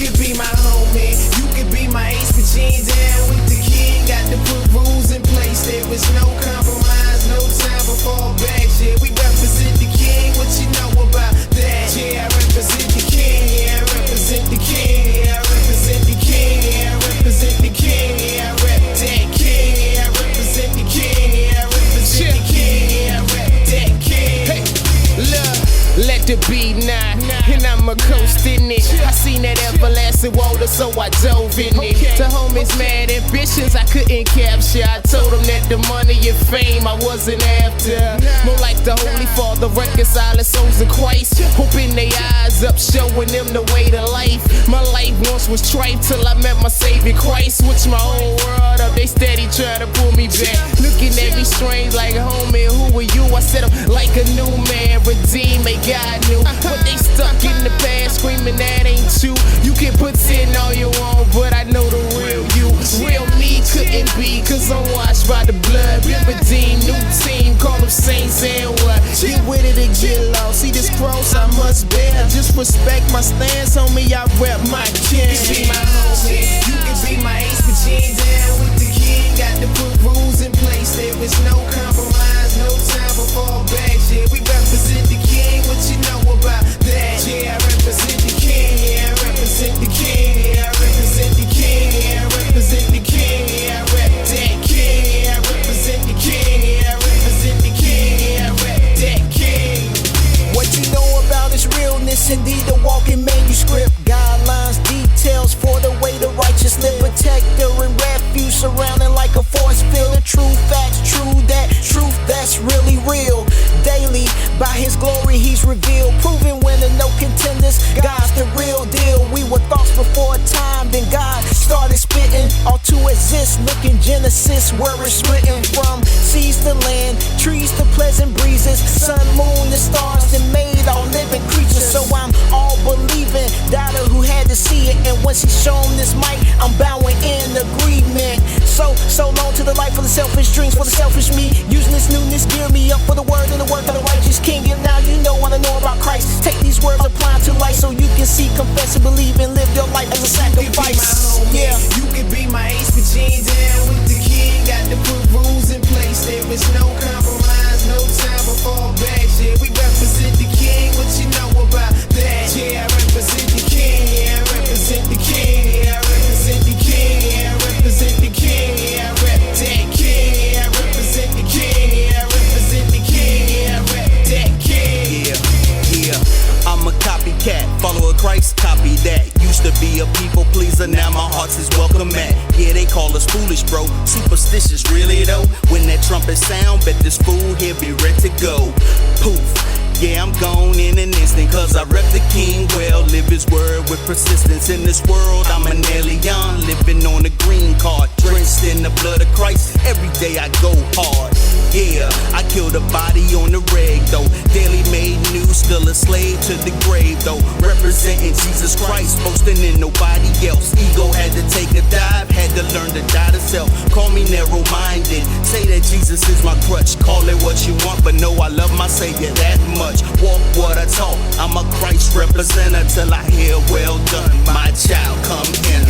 could be my homie, you could be my ace, but you ain't down with the king. Got to put rules in place, there was no compromise, no time for fallbacks. Yeah, we represent the king, what you know about that? Yeah, I represent the king, yeah, I represent the king, yeah, I represent the king, yeah, I represent the king, yeah, I rep that king, yeah, I represent the king, yeah, I represent the king, yeah, I rep that king. Hey, look, let the beat nine, and I'ma coast in it. I seen that everlasting water, so I dove in it. To homies mad ambitions I couldn't capture. I told them that the money and fame I wasn't after. More like the Holy Father reconciling souls of Christ. Open their eyes up, showing them the way to life. My life once was trite till I met my Savior Christ. Switch my whole world up, they steady trying to pull me back. Looking at me strange like, homie, who are you? I said I'm like a new man, redeemed, may God knew. But they stuck in the past, screaming that ain't you. You can pretend all you want, but I know the real you. Real me couldn't be, cause I'm washed by the blood. Been redeemed, new team, call them saints and what? Get with it and get lost, see this cross I must bear. Just respect my stance, homie, I rep my king. You can be my homie, you can be my ace, but you ain't down with the king. Got to put rules in place, there was no compromise, no time for fallbacks. Yeah, we represent the king, what you know about that? Yeah, I represent the king, yeah, I represent the king, yeah, I represent the king, yeah, I represent the king, yeah, I rep that king, yeah, I represent the king, yeah, I represent the king, yeah, I rep that king. What you know about is realness, indeed the walking manuscript. Guidelines, details for the way the righteous live. Protector and refuge surrounding like a force field. The true facts, true that, truth that's really real. Daily, by his glory he's revealed. Proven winner, no contenders, God's the real deal. We were thoughts before time, then God started spitting. All to exist, look in Genesis where it's written. From seas to land, trees to pleasant breezes, sun, moon, the stars that made all living creatures. So I'm all believing, doubter who had to see it. And once he's shown this mic, I'm bowing in agreement. So long to the life of the selfish dreams, for the selfish me. Using this newness, gear me up for the word and the work of the righteous king. And now you know what I know about Christ. Take these words, apply to life, so you can see, confess, and believe, and live your life as a sacrifice. Yeah, you could be my ace, but you ain't down with the king. Got to put rules in place, there was no compromise, no time for fallbacks. Yeah, we represent the king, what you know about that? Yeah, I represent the king, yeah, I represent the king, yeah, I represent the king, yeah, I represent the king, yeah, I rep that king, yeah, I represent the king, yeah, I represent the king, yeah, I rep that king. Yeah, I'm a copycat, follower of Christ, copy that. Used to be a people pleaser, now my heart's his welcome mat. Yeah, they call us foolish, bro, superstitious, really though. When that trumpet sound, bet this fool here be ready to go. Poof. Yeah, I'm gone in an instant, cause I rep the king well. Live his word with persistence in this world. I'm an alien, living on a green card, drenched in the blood of Christ. Every day I go hard. Yeah, I killed a body on the reg though. Daily made new, still a slave to the grave though. Representing Jesus Christ, boasting in nobody else. Ego had to take a dive, had to learn to die to self. Call me narrow-minded, say that Jesus is my crutch. Call it what you want, but know I love my Savior that much. Walk what I talk, I'm a Christ representative till I hear well done. My child, come in.